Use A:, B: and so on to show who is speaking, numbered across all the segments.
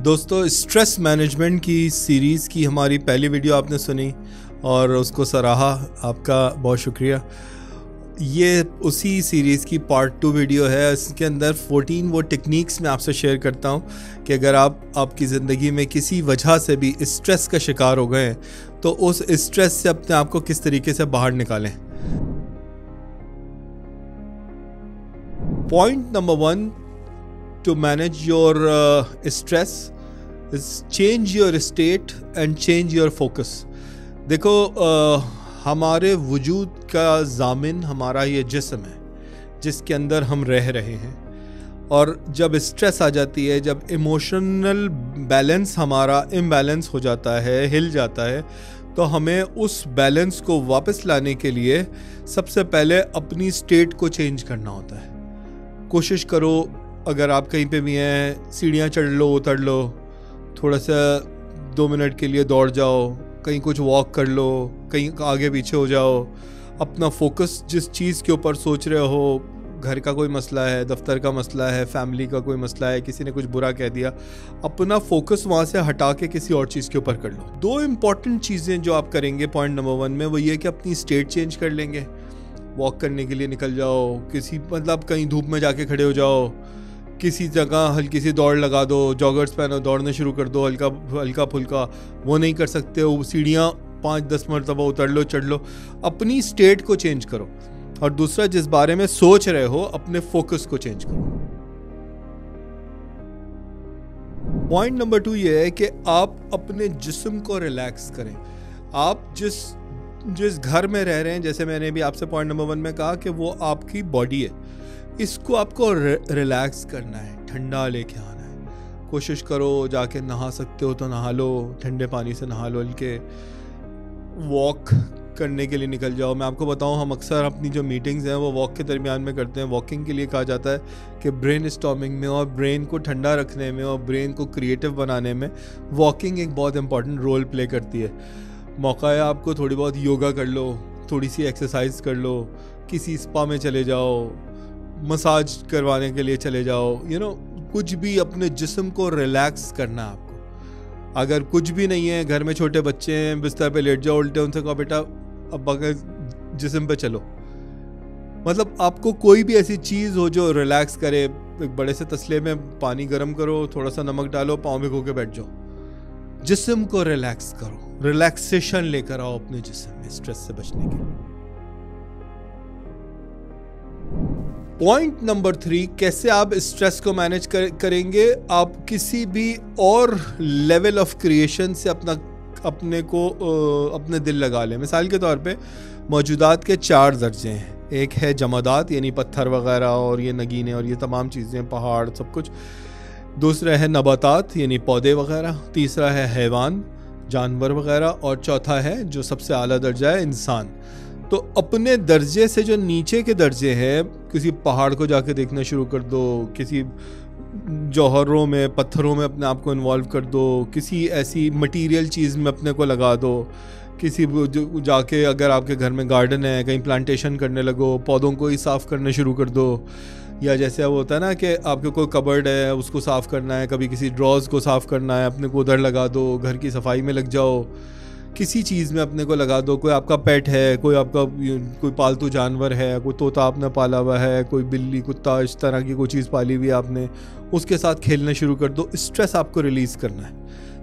A: दोस्तों, stress management की series की हमारी पहली वीडियो आपने सुनी और उसको सराहा, आपका बहुत शुक्रिया। ये उसी सीरीज़ की पार्ट 2 वीडियो है। इसके अंदर 14 वो टेक्निक्स मैं आपसे शेयर करता हूँ कि अगर आपकी ज़िंदगी में किसी वजह से भी स्ट्रेस का शिकार हो गए हैं तो उस स्ट्रेस से अपने आप को किस तरीके से बाहर निकालें। Point number 1 to manage your stress is change your state and change your focus। देखो, हमारे वजूद का ज़ामिन हमारा ये जिस्म है जिसके अंदर हम रह रहे हैं, और जब स्ट्रेस आ जाती है, जब इमोशनल बैलेंस हमारा इम्बैलेंस हो जाता है, हिल जाता है, तो हमें उस बैलेंस को वापस लाने के लिए सबसे पहले अपनी स्टेट को चेंज करना होता है। कोशिश करो, अगर आप कहीं पे भी हैं, सीढ़ियाँ चढ़ लो, उतर लो, थोड़ा सा 2 मिनट के लिए दौड़ जाओ, कहीं कुछ वॉक कर लो, कहीं आगे पीछे हो जाओ। अपना फोकस जिस चीज़ के ऊपर सोच रहे हो, घर का कोई मसला है, दफ्तर का मसला है, फैमिली का कोई मसला है, किसी ने कुछ बुरा कह दिया, अपना फोकस वहाँ से हटा के किसी और चीज़ के ऊपर कर लो। 2 इम्पॉर्टेंट चीज़ें जो आप करेंगे पॉइंट नंबर 1 में, वो ये कि अपनी स्टेट चेंज कर लेंगे। वॉक करने के लिए निकल जाओ, कहीं धूप में जाके खड़े हो जाओ, किसी जगह हल्की सी दौड़ लगा दो, जॉगर्स पहनो, दौड़ने शुरू कर दो, हल्का फुल्का। वो नहीं कर सकते हो, सीढ़ियाँ 5-10 मरतबा उतर लो, चढ़ लो। अपनी स्टेट को चेंज करो। और दूसरा, जिस बारे में सोच रहे हो, अपने फोकस को चेंज करो। पॉइंट नंबर 2 ये है कि आप अपने जिस्म को रिलैक्स करें। आप जिस घर में रह रहे हैं, जैसे मैंने भी आपसे पॉइंट नंबर 1 में कहा कि वो आपकी बॉडी है, इसको आपको रिलैक्स करना है, ठंडा लेके आना है। कोशिश करो, जाके नहा सकते हो तो नहा लो, ठंडे पानी से नहा लो, हल्के वॉक करने के लिए निकल जाओ। मैं आपको बताऊं, हम अक्सर अपनी जो मीटिंग्स हैं वो वॉक के दरमियान में करते हैं। वॉकिंग के लिए कहा जाता है कि ब्रेन स्टॉर्मिंग में और ब्रेन को ठंडा रखने में और ब्रेन को क्रिएटिव बनाने में वॉकिंग एक बहुत इंपॉर्टेंट रोल प्ले करती है। मौका है आपको, थोड़ी बहुत योगा कर लो, थोड़ी सी एक्सरसाइज कर लो, किसी स्पा में चले जाओ, मसाज करवाने के लिए चले जाओ, कुछ भी अपने जिस्म को रिलैक्स करना है आपको। अगर कुछ भी नहीं है, घर में छोटे बच्चे हैं, बिस्तर पे लेट जाओ, उल्टे, उनसे कहो बेटा अब जिस्म पे चलो। मतलब आपको कोई भी ऐसी चीज़ हो जो रिलैक्स करे। एक बड़े से तसले में पानी गर्म करो, थोड़ा सा नमक डालो, पाँव भिगो के बैठ जाओ, जिस्म को रिलैक्स करो, रिलैक्सेशन लेकर आओ अपने जिस्म में स्ट्रेस से बचने के लिए। पॉइंट नंबर 3, कैसे आप स्ट्रेस को मैनेज करेंगे। आप किसी भी और लेवल ऑफ क्रिएशन से अपने दिल लगा लें। मिसाल के तौर पे मौजूदात के 4 दर्जे हैं। एक है जमादात, यानी पत्थर वगैरह और ये नगीने और ये तमाम चीज़ें, पहाड़, सब कुछ। दूसरा है नबातात, यानी पौधे वगैरह। तीसरा है हैवान, जानवर वगैरह। और चौथा है, जो सबसे आला दर्जा है, इंसान। तो अपने दर्जे से जो नीचे के दर्जे हैं, किसी पहाड़ को जाके देखना शुरू कर दो, किसी जौहरों में, पत्थरों में अपने आप को इन्वॉल्व कर दो, किसी ऐसी मटेरियल चीज़ में अपने को लगा दो, किसी जाके, अगर आपके घर में गार्डन है, कहीं प्लांटेशन करने लगो, पौधों को ही साफ़ करने शुरू कर दो। या जैसे वो होता है ना कि आपके कोई कबर्ड है, उसको साफ़ करना है, कभी किसी ड्रॉर्स को साफ़ करना है, अपने को उधर लगा दो, घर की सफाई में लग जाओ, किसी चीज़ में अपने को लगा दो। कोई आपका पेट है, कोई पालतू जानवर है, कोई तोता आपने पाला हुआ है, कोई बिल्ली, कुत्ता, इस तरह की कोई चीज़ पाली हुई है आपने, उसके साथ खेलना शुरू कर दो। स्ट्रेस आपको रिलीज़ करना है।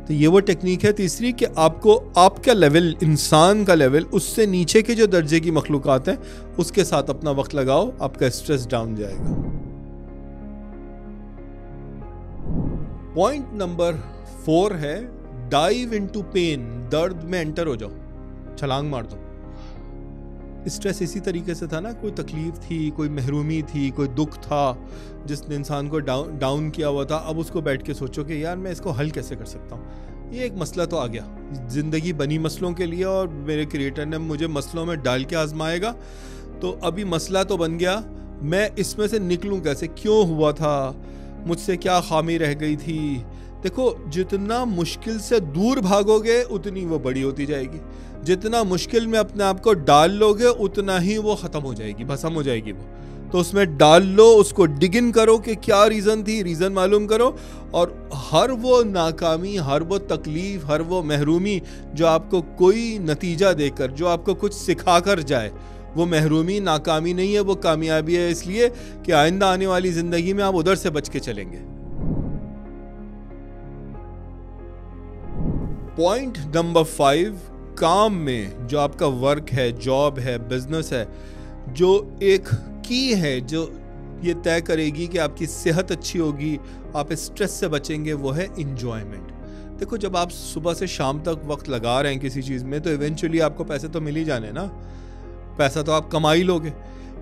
A: तो ये वो टेक्निक है। तीसरी, कि आपको आपका लेवल, इंसान का लेवल, उससे नीचे के जो दर्जे की मखलूक़ात हैं, उसके साथ अपना वक्त लगाओ, आपका स्ट्रेस डाउन जाएगा। पॉइंट नंबर 4 है डाइव इनटू पेन। दर्द में एंटर हो जाओ, छलांग मार दो। स्ट्रेस इसी तरीके से था ना, कोई तकलीफ थी, कोई महरूमी थी, कोई दुख था जिसने इंसान को डाउन किया हुआ था। अब उसको बैठ के सोचो कि यार मैं इसको हल कैसे कर सकता हूँ। ये एक मसला तो आ गया, ज़िंदगी बनी मसलों के लिए और मेरे क्रिएटर ने मुझे मसलों में डाल के आजमाएगा। तो अभी मसला तो बन गया, मैं इसमें से निकलूँ कैसे, क्यों हुआ था, मुझसे क्या खामी रह गई थी। देखो, जितना मुश्किल से दूर भागोगे उतनी वो बड़ी होती जाएगी। जितना मुश्किल में अपने आप को डाल लोगे उतना ही वो ख़त्म हो जाएगी, भस्म हो जाएगी वो। तो उसमें डाल लो, उसको डिग इन करो कि क्या रीज़न थी, रीज़न मालूम करो, और हर वो नाकामी, हर वो तकलीफ, हर वो महरूमी जो आपको कोई नतीजा देकर, जो आपको कुछ सिखा कर जाए, वो महरूमी नाकामी नहीं है, वो कामयाबी है, इसलिए कि आइंदा आने वाली ज़िंदगी में आप उधर से बच के चलेंगे। पॉइंट नंबर 5, काम में जो आपका वर्क है, जॉब है, बिजनेस है, जो एक की है जो ये तय करेगी कि आपकी सेहत अच्छी होगी, आप स्ट्रेस से बचेंगे, वो है इंजॉयमेंट। देखो, जब आप सुबह से शाम तक वक्त लगा रहे हैं किसी चीज़ में, तो इवेंचुअली आपको पैसे तो मिल ही जाने ना, पैसा तो आप कमा ही लोगे।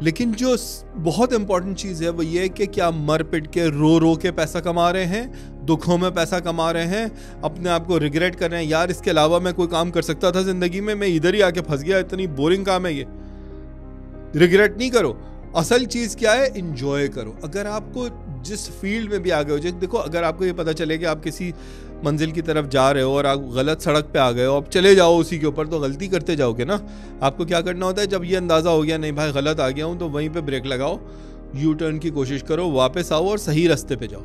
A: लेकिन जो बहुत इंपॉर्टेंट चीज़ है वो ये है कि क्या मर पिट के रो रो के पैसा कमा रहे हैं, दुखों में पैसा कमा रहे हैं, अपने आप को रिग्रेट कर रहे हैं, यार इसके अलावा मैं कोई काम कर सकता था ज़िंदगी में, मैं इधर ही आके फंस गया, इतनी बोरिंग काम है ये। रिग्रेट नहीं करो, असल चीज़ क्या है, इंजॉय करो। अगर आपको जिस फील्ड में भी आ गए हो, देखो अगर आपको ये पता चले कि आप किसी मंजिल की तरफ जा रहे हो और आप गलत सड़क पे आ गए हो, आप चले जाओ उसी के ऊपर, तो गलती करते जाओगे ना। आपको क्या करना होता है, जब ये अंदाज़ा हो गया नहीं भाई गलत आ गया हूँ, तो वहीं पे ब्रेक लगाओ, यू टर्न की कोशिश करो, वापस आओ और सही रास्ते पे जाओ।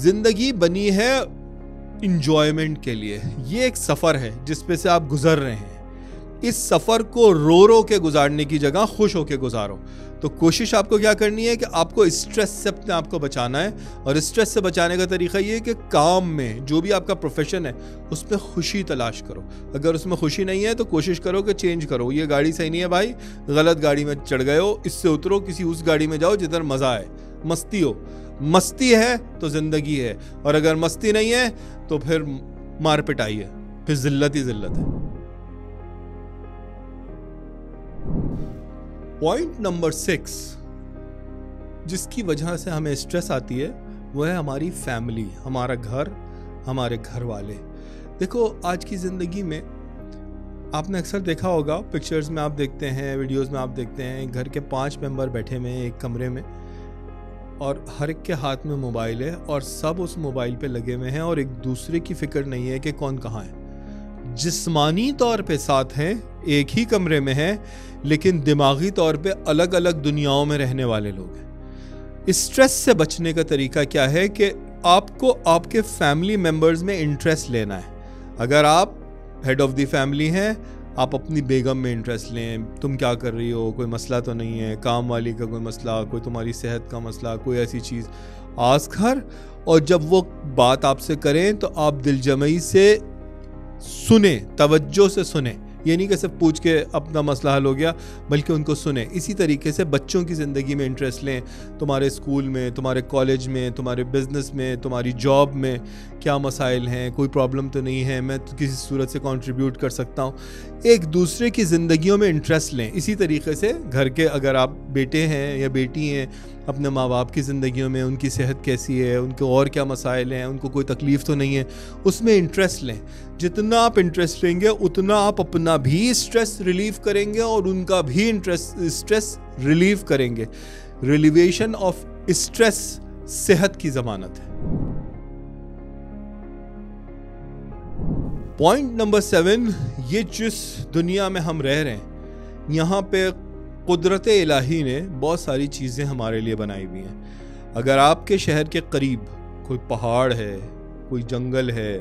A: ज़िंदगी बनी है इंजॉयमेंट के लिए, ये एक सफ़र है जिस पे से आप गुजर रहे हैं। इस सफ़र को रो रो के गुजारने की जगह खुश होके गुजारो। तो कोशिश आपको क्या करनी है कि आपको स्ट्रेस से अपने आप को बचाना है, और स्ट्रेस से बचाने का तरीका ये है कि काम में, जो भी आपका प्रोफेशन है, उसमें खुशी तलाश करो। अगर उसमें खुशी नहीं है तो कोशिश करो कि चेंज करो। ये गाड़ी सही नहीं है भाई, गलत गाड़ी में चढ़ गए हो, इससे उतरो, किसी उस गाड़ी में जाओ जिधर मज़ा आए, मस्ती हो। मस्ती है तो ज़िंदगी है, और अगर मस्ती नहीं है तो फिर मार पिटाई है, फिर जिल्लत ही जिल्लत है। पॉइंट नंबर 6 जिसकी वजह से हमें स्ट्रेस आती है वो है हमारी फैमिली, हमारा घर, हमारे घर वाले। देखो, आज की ज़िंदगी में आपने अक्सर देखा होगा, पिक्चर्स में आप देखते हैं, वीडियोस में आप देखते हैं, घर के 5 मेंबर बैठे हुए हैं एक कमरे में, और हर एक के हाथ में मोबाइल है, और सब उस मोबाइल पे लगे हुए हैं, और एक दूसरे की फिक्र नहीं है कि कौन कहाँ है। जिस्मानी तौर पे साथ हैं, एक ही कमरे में हैं, लेकिन दिमागी तौर पे अलग अलग दुनियाओं में रहने वाले लोग हैं। स्ट्रेस से बचने का तरीका क्या है कि आपको आपके फैमिली मेंबर्स में इंटरेस्ट लेना है। अगर आप हेड ऑफ द फैमिली हैं, आप अपनी बेगम में इंटरेस्ट लें, तुम क्या कर रही हो, कोई मसला तो नहीं है, काम वाली का कोई मसला, कोई तुम्हारी सेहत का मसला, कोई ऐसी चीज़ आस्क हर। और जब वो बात आपसे करें तो आप दिलजमई से सुने, तवज्जो से सुने। ये नहीं कि सिर्फ पूछ के अपना मसला हल हो गया, बल्कि उनको सुने। इसी तरीके से बच्चों की ज़िंदगी में इंटरेस्ट लें, तुम्हारे स्कूल में, तुम्हारे कॉलेज में, तुम्हारे बिजनेस में, तुम्हारी जॉब में क्या मसाइल हैं, कोई प्रॉब्लम तो नहीं है, मैं तो किसी सूरत से कंट्रीब्यूट कर सकता हूँ। एक दूसरे की ज़िंदगियों में इंटरेस्ट लें। इसी तरीके से घर के, अगर आप बेटे हैं या बेटी हैं, अपने माँ बाप की ज़िंदगियों में उनकी सेहत कैसी है, उनको और क्या मसाइल हैं, उनको कोई तकलीफ़ तो नहीं है, उसमें इंटरेस्ट लें। जितना आप इंटरेस्ट लेंगे उतना आप अपना भी स्ट्रेस रिलीव करेंगे और उनका भी स्ट्रेस रिलीव करेंगे। रिलीवेशन ऑफ स्ट्रेस सेहत की ज़मानत है। पॉइंट नंबर 7, ये जिस दुनिया में हम रह रहे हैं, यहाँ पे कुदरत इलाही ने बहुत सारी चीज़ें हमारे लिए बनाई हुई हैं। अगर आपके शहर के करीब कोई पहाड़ है, कोई जंगल है,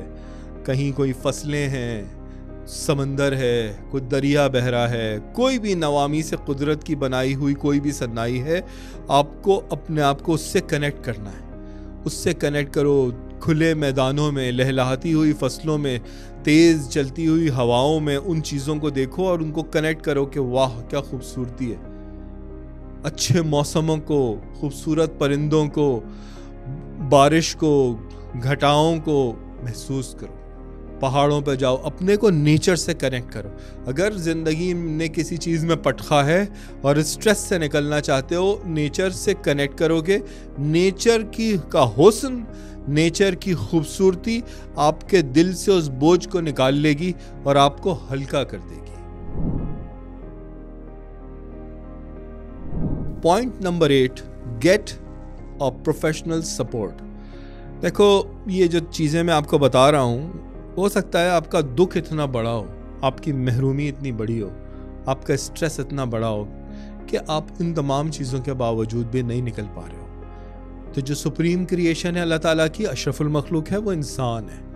A: कहीं कोई फसलें हैं, समंदर है, कोई दरिया बह रहा है, कोई भी नवामी से कुदरत की बनाई हुई कोई भी सन्नाई है, आपको अपने आप को उससे कनेक्ट करना है। उससे कनेक्ट करो। खुले मैदानों में, लहलहाती हुई फसलों में, तेज़ चलती हुई हवाओं में उन चीज़ों को देखो और उनको कनेक्ट करो कि वाह क्या खूबसूरती है। अच्छे मौसमों को, खूबसूरत परिंदों को, बारिश को, घटाओं को महसूस करो। पहाड़ों पर जाओ, अपने को नेचर से कनेक्ट करो। अगर ज़िंदगी ने किसी चीज़ में पटखा है और स्ट्रेस से निकलना चाहते हो, नेचर से कनेक्ट करोगे। नेचर की का हुस्न, नेचर की खूबसूरती आपके दिल से उस बोझ को निकाल लेगी और आपको हल्का कर देगी। Point number 8, get a professional support. देखो, ये जो चीज़ें मैं आपको बता रहा हूँ, हो सकता है आपका दुख इतना बड़ा हो, आपकी महरूमी इतनी बड़ी हो, आपका स्ट्रेस इतना बड़ा हो कि आप इन तमाम चीज़ों के बावजूद भी नहीं निकल पा रहे हो। तो जो सुप्रीम क्रिएशन है अल्लाह ताला की, अशरफुल मखलूक है, वो इंसान है।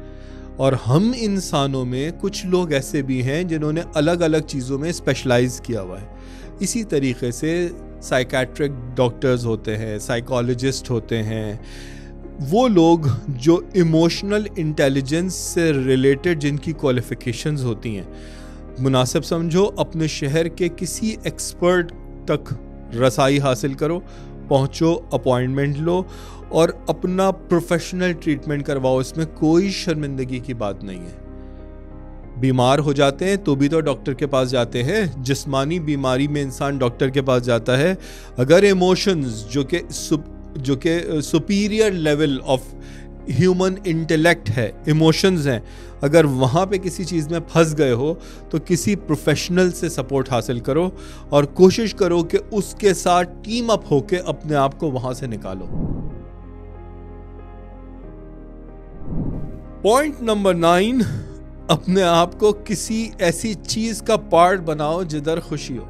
A: और हम इंसानों में कुछ लोग ऐसे भी हैं जिन्होंने अलग अलग चीज़ों में स्पेशलाइज किया हुआ है। इसी तरीके से साइकेट्रिक डॉक्टर्स होते हैं, साइकोलॉजिस्ट होते हैं, वो लोग जो इमोशनल इंटेलिजेंस से रिलेटेड जिनकी क्वालिफिकेशंस होती हैं, मुनासिब समझो अपने शहर के किसी एक्सपर्ट तक रसाई हासिल करो, पहुंचो, अपॉइंटमेंट लो और अपना प्रोफेशनल ट्रीटमेंट करवाओ। इसमें कोई शर्मिंदगी की बात नहीं है। बीमार हो जाते हैं तो भी तो डॉक्टर के पास जाते हैं, जिस्मानी बीमारी में इंसान डॉक्टर के पास जाता है। अगर इमोशंस जो कि superior level of human intellect है, इमोशंस हैं, अगर वहाँ पे किसी चीज़ में फंस गए हो तो किसी प्रोफेशनल से सपोर्ट हासिल करो और कोशिश करो कि उसके साथ टीम अप होके अपने आप को वहाँ से निकालो। पॉइंट नंबर 9, अपने आप को किसी ऐसी चीज़ का पार्ट बनाओ जिधर खुशी हो।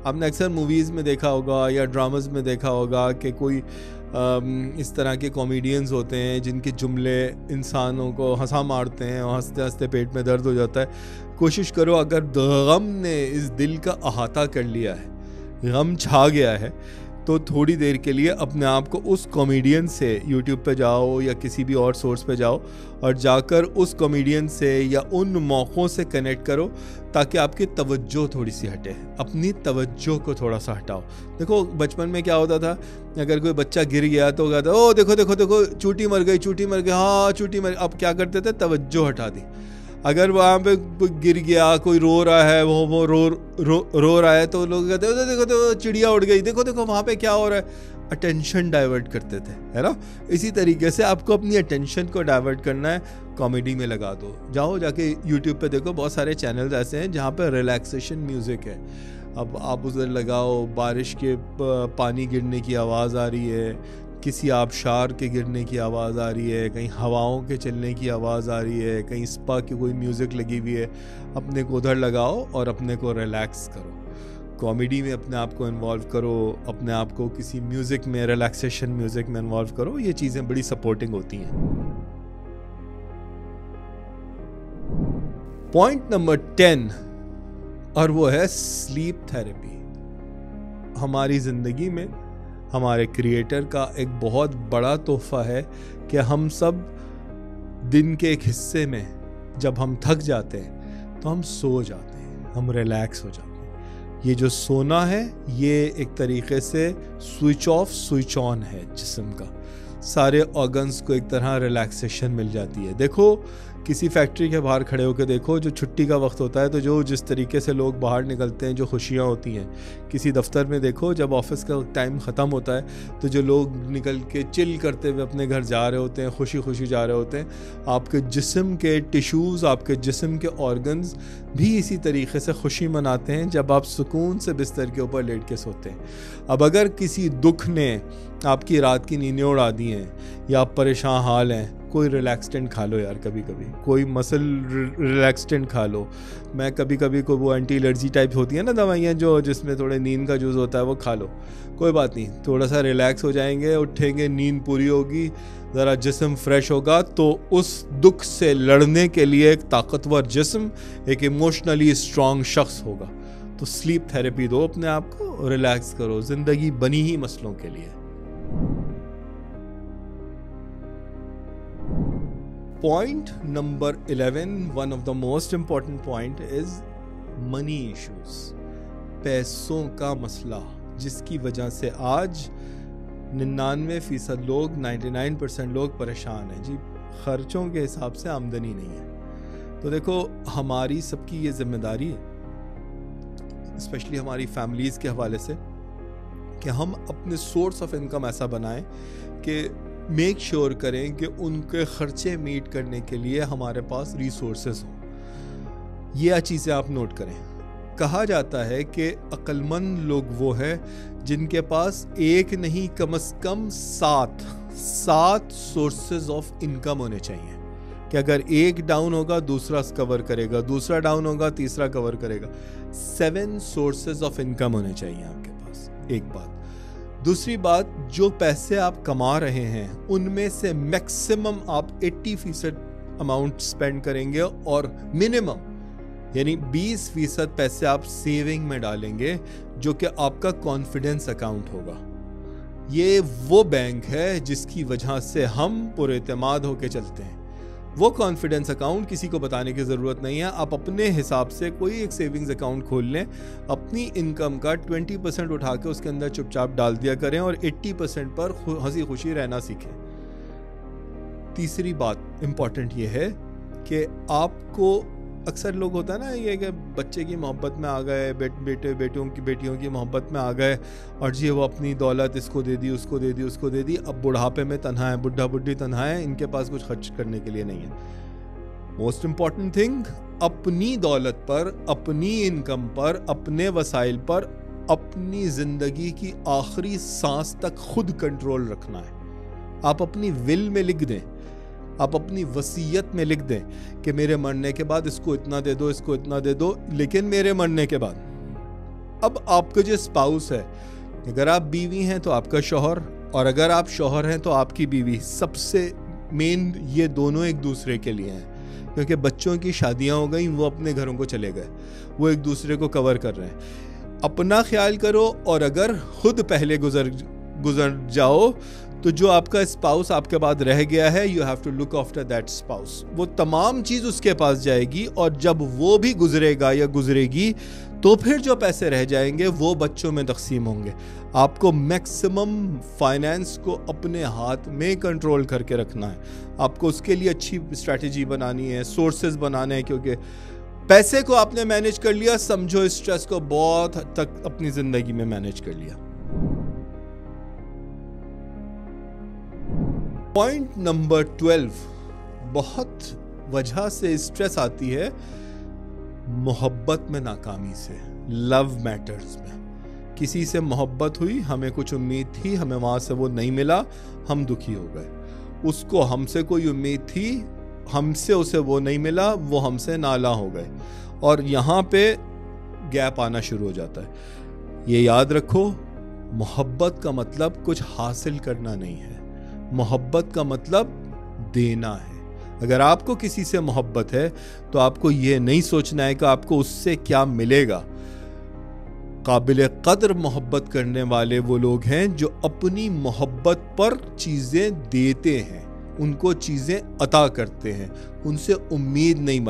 A: आपने अक्सर मूवीज़ में देखा होगा या ड्रामास में देखा होगा कि कोई इस तरह के कॉमेडियंस होते हैं जिनके जुमले इंसानों को हंसा मारते हैं और हंसते हंसते पेट में दर्द हो जाता है। कोशिश करो, अगर गम ने इस दिल का अहाता कर लिया है, गम छा गया है, तो थोड़ी देर के लिए अपने आप को उस कॉमेडियन से यूट्यूब पे जाओ या किसी भी और सोर्स पे जाओ और जाकर उस कॉमेडियन से या उन मौक़ों से कनेक्ट करो ताकि आपकी तवज्जो थोड़ी सी हटे। अपनी तवज्जो को थोड़ा सा हटाओ। देखो बचपन में क्या होता था, अगर कोई बच्चा गिर गया तो कहता ओ देखो देखो देखो चूटी मर गई, चूटी मर गई, हाँ चूटी मर। अब क्या करते थे, तवज्जो हटा दी। अगर वहाँ पे कोई गिर गया, कोई रो रहा है, वो रो रहा है तो लोग कहते हैं देखो देखो चिड़िया उड़ गई, देखो देखो वहाँ पे क्या हो रहा है। अटेंशन डाइवर्ट करते थे, है ना। इसी तरीके से आपको अपनी अटेंशन को डाइवर्ट करना है, कॉमेडी में लगा दो। जाओ जाके यूट्यूब पे देखो, बहुत सारे चैनल्स ऐसे हैं जहाँ पे रिलैक्सेशन म्यूज़िक है। अब आप उधर लगाओ, बारिश के पानी गिरने की आवाज़ आ रही है, किसी आबशार के गिरने की आवाज़ आ रही है, कहीं हवाओं के चलने की आवाज़ आ रही है, कहीं स्पा की कोई म्यूज़िक लगी हुई है। अपने को उधर लगाओ और अपने को रिलैक्स करो। कॉमेडी में अपने आप को इन्वॉल्व करो, अपने आप को किसी म्यूज़िक में, रिलैक्सेशन म्यूज़िक में इन्वॉल्व करो। ये चीज़ें बड़ी सपोर्टिंग होती हैं। पॉइंट नंबर 10, और वो है स्लीप थेरेपी। हमारी ज़िंदगी में हमारे क्रिएटर का एक बहुत बड़ा तोहफा है कि हम सब दिन के एक हिस्से में जब हम थक जाते हैं तो हम सो जाते हैं, हम रिलैक्स हो जाते हैं। ये जो सोना है ये एक तरीके से स्विच ऑफ स्विच ऑन है जिस्म का। सारे ऑर्गन्स को एक तरह रिलैक्सेशन मिल जाती है। देखो किसी फैक्ट्री के बाहर खड़े होकर देखो, जो छुट्टी का वक्त होता है तो जो जिस तरीके से लोग बाहर निकलते हैं, जो खुशियाँ होती हैं। किसी दफ्तर में देखो, जब ऑफिस का टाइम ख़त्म होता है तो जो लोग निकल के चिल करते हुए अपने घर जा रहे होते हैं, खुशी खुशी जा रहे होते हैं। आपके जिस्म के टिश्यूज़, आपके जिस्म के ऑर्गन्स भी इसी तरीके से खुशी मनाते हैं जब आप सुकून से बिस्तर के ऊपर लेट के सोते हैं। अब अगर किसी दुख ने आपकी रात की नींदें उड़ा दी हैं या आप परेशान हाल हैं, कोई रिलैक्सटेंट खा लो यार, कभी कभी कोई मसल रिलैक्सटेंट खा लो। मैं कभी कभी को वो एंटी एलर्जी टाइप होती है ना दवाइयाँ, जो जिसमें थोड़े नींद का जूस होता है, वो खा लो। कोई बात नहीं, थोड़ा सा रिलैक्स हो जाएंगे, उठेंगे, नींद पूरी होगी, ज़रा जिस्म फ्रेश होगा तो उस दुख से लड़ने के लिए एक ताकतवर जिस्म, एक इमोशनली स्ट्रॉन्ग शख्स होगा। तो स्लीप थेरेपी दो अपने आप को, रिलैक्स करो। ज़िंदगी बनी ही मसलों के लिए। Point number 11, one of the most important point is money issues, पैसों का मसला, जिसकी वजह से आज 99% लोग, 99% लोग परेशान हैं जी। खर्चों के हिसाब से आमदनी नहीं है। तो देखो हमारी सबकी ये जिम्मेदारी है, स्पेशली हमारी फैमिलीज़ के हवाले से, कि हम अपने सोर्स ऑफ इनकम ऐसा बनाएं कि मेक श्योर करें कि उनके खर्चे मीट करने के लिए हमारे पास रिसोर्सेज हों। ये चीज़ें आप नोट करें। कहा जाता है कि अक्लमंद लोग वो हैं जिनके पास एक नहीं कम से कम 7 सोर्सेज ऑफ इनकम होने चाहिए, कि अगर एक डाउन होगा दूसरा कवर करेगा, दूसरा डाउन होगा तीसरा कवर करेगा। 7 सोर्सेज ऑफ इनकम होने चाहिए आपके पास। एक बात। दूसरी बात, जो पैसे आप कमा रहे हैं उनमें से मैक्सिमम आप 80% अमाउंट स्पेंड करेंगे और मिनिमम यानी 20% पैसे आप सेविंग में डालेंगे, जो कि आपका कॉन्फिडेंस अकाउंट होगा। ये वो बैंक है जिसकी वजह से हम पुरएतमाद होके चलते हैं। वो कॉन्फिडेंस अकाउंट किसी को बताने की ज़रूरत नहीं है। आप अपने हिसाब से कोई एक सेविंग्स अकाउंट खोल लें, अपनी इनकम का 20% उठा के उसके अंदर चुपचाप डाल दिया करें और 80% पर हंसी खुशी रहना सीखें। तीसरी बात इम्पॉर्टेंट ये है कि आपको, अक्सर लोग होता है ना ये कि बच्चे की मोहब्बत में आ गए, बेटियों की मोहब्बत में आ गए और जी वो अपनी दौलत इसको दे दी, उसको दे दी, उसको दे दी, अब बुढ़ापे में तन्हा है, बुढ़ा बुढ़ी तन्हा है, इनके पास कुछ खर्च करने के लिए नहीं है। मोस्ट इम्पॉर्टेंट थिंग, अपनी दौलत पर, अपनी इनकम पर, अपने वसाइल पर, अपनी ज़िंदगी की आखिरी सांस तक खुद कंट्रोल रखना है। आप अपनी विल में लिख दें, आप अपनी वसीयत में लिख दें कि मेरे मरने के बाद इसको इतना दे दो, इसको इतना दे दो, लेकिन मेरे मरने के बाद। अब आपका जो स्पाउस है, अगर आप बीवी हैं तो आपका शौहर, और अगर आप शौहर हैं तो आपकी बीवी, सबसे मेन ये दोनों एक दूसरे के लिए हैं, क्योंकि बच्चों की शादियां हो गई, वो अपने घरों को चले गए, वो एक दूसरे को कवर कर रहे हैं। अपना ख्याल करो, और अगर खुद पहले गुजर जाओ तो जो आपका स्पाउस आपके बाद रह गया है, you have to look after that spouse. वो तमाम चीज़ उसके पास जाएगी, और जब वो भी गुजरेगा या गुजरेगी तो फिर जो पैसे रह जाएंगे वो बच्चों में तकसीम होंगे। आपको मैक्सिमम फाइनेंस को अपने हाथ में कंट्रोल करके रखना है। आपको उसके लिए अच्छी स्ट्रैटेजी बनानी है, सोर्सेज बनाने हैं, क्योंकि पैसे को आपने मैनेज कर लिया, समझो स्ट्रेस को बहुत हद तक अपनी ज़िंदगी में मैनेज कर लिया। पॉइंट नंबर 12, बहुत वजह से स्ट्रेस आती है मोहब्बत में नाकामी से, लव मैटर्स में। किसी से मोहब्बत हुई, हमें कुछ उम्मीद थी, हमें वहाँ से वो नहीं मिला, हम दुखी हो गए। उसको हमसे कोई उम्मीद थी, हमसे उसे वो नहीं मिला, वो हमसे नाला हो गए, और यहाँ पे गैप आना शुरू हो जाता है। ये याद रखो, मोहब्बत का मतलब कुछ हासिल करना नहीं है, मोहब्बत का मतलब देना है। अगर आपको किसी से मोहब्बत है तो आपको यह नहीं सोचना है कि आपको उससे क्या मिलेगा। काबिल कदर मोहब्बत करने वाले वो लोग हैं जो अपनी मोहब्बत पर चीज़ें देते हैं, उनको चीज़ें अता करते हैं, उनसे उम्मीद नहीं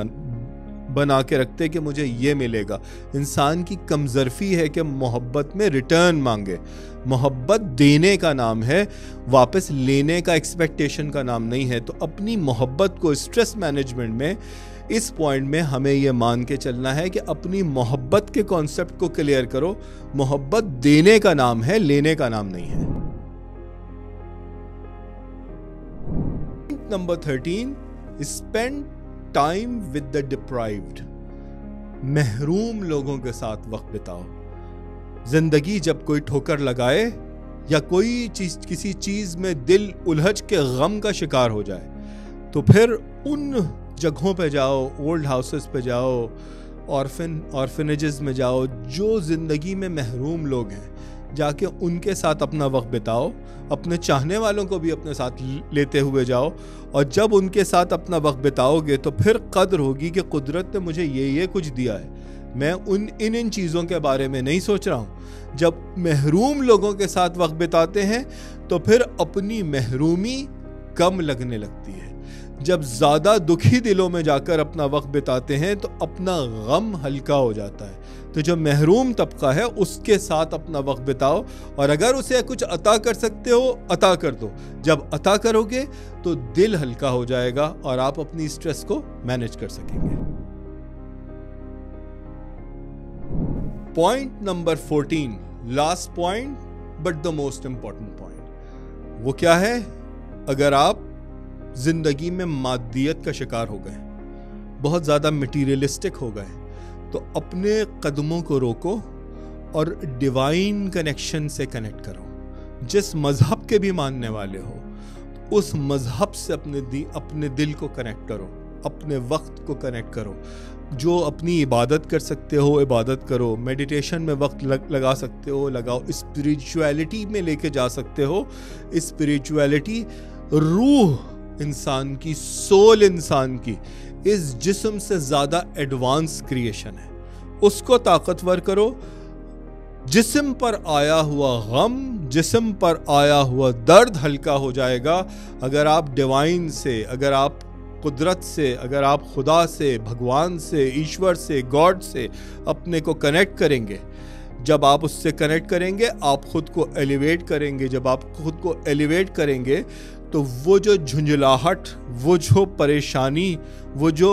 A: बना के रखते कि मुझे ये मिलेगा। इंसान की कमज़रफ़ी है कि मोहब्बत में रिटर्न मांगे। मोहब्बत देने का नाम है, वापस लेने का, एक्सपेक्टेशन का नाम नहीं है। तो अपनी मोहब्बत को स्ट्रेस मैनेजमेंट में इस पॉइंट में हमें यह मान के चलना है कि अपनी मोहब्बत के कॉन्सेप्ट को क्लियर करो। मोहब्बत देने का नाम है, लेने का नाम नहीं है। Number 13, spend time with the deprived. महरूम लोगों के साथ वक्त बिताओ। जिंदगी जब कोई ठोकर लगाए या कोई चीज, किसी चीज में दिल उलझ के गम का शिकार हो जाए, तो फिर उन जगहों पे जाओ, ओल्ड हाउसेस पे जाओ, ऑर्फनेजेस में जाओ, जो जिंदगी में महरूम लोग हैं, जाके उनके साथ अपना वक्त बिताओ। अपने चाहने वालों को भी अपने साथ लेते हुए जाओ, और जब उनके साथ अपना वक्त बिताओगे तो फिर कद्र होगी कि कुदरत ने मुझे ये कुछ दिया है, मैं इन चीज़ों के बारे में नहीं सोच रहा हूँ। जब महरूम लोगों के साथ वक्त बिताते हैं तो फिर अपनी महरूमी कम लगने लगती है। जब ज़्यादा दुखी दिलों में जाकर अपना वक्त बिताते हैं तो अपना गम हल्का हो जाता है। तो जो महरूम तबका है उसके साथ अपना वक्त बिताओ, और अगर उसे कुछ अता कर सकते हो अता कर दो। जब अता करोगे तो दिल हल्का हो जाएगा और आप अपनी स्ट्रेस को मैनेज कर सकेंगे। Point number 14, last point but the most important point, वो क्या है? अगर आप जिंदगी में मादियत का शिकार हो गए, बहुत ज़्यादा मटीरियलिस्टिक हो गए, तो अपने कदमों को रोको और डिवाइन कनेक्शन से कनेक्ट करो। जिस मज़हब के भी मानने वाले हो, उस मज़हब से अपने दिल को कनेक्ट करो, अपने वक्त को कनेक्ट करो। जो अपनी इबादत कर सकते हो इबादत करो, मेडिटेशन में वक्त लगा सकते हो लगाओ, स्पिरिचुअलिटी में लेके जा सकते हो। स्पिरिचुअलिटी रूह इंसान की, सोल इंसान की इस जिस्म से ज़्यादा एडवांस क्रिएशन है, उसको ताकतवर करो। जिस्म पर आया हुआ गम, जिस्म पर आया हुआ दर्द हल्का हो जाएगा अगर आप डिवाइन से, अगर आप कुदरत से, अगर आप खुदा से, भगवान से, ईश्वर से, गॉड से अपने को कनेक्ट करेंगे। जब आप उससे कनेक्ट करेंगे आप खुद को एलिवेट करेंगे। जब आप खुद को एलिवेट करेंगे तो वो जो झुंझलाहट, वो जो परेशानी, वो जो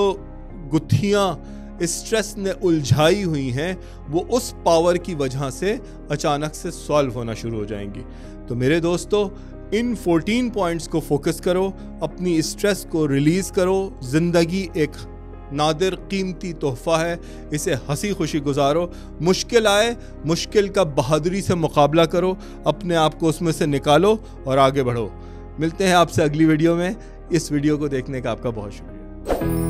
A: गुत्थियाँ स्ट्रेस ने उलझाई हुई हैं, वो उस पावर की वजह से अचानक से सॉल्व होना शुरू हो जाएंगी। तो मेरे दोस्तों, इन 14 पॉइंट्स को फोकस करो, अपनी स्ट्रेस को रिलीज करो। जिंदगी एक नादिर कीमती तोहफा है, इसे हंसी खुशी गुजारो। मुश्किल आए, मुश्किल का बहादुरी से मुकाबला करो, अपने आप को उसमें से निकालो और आगे बढ़ो। मिलते हैं आपसे अगली वीडियो में। इस वीडियो को देखने का आपका बहुत शुक्रिया।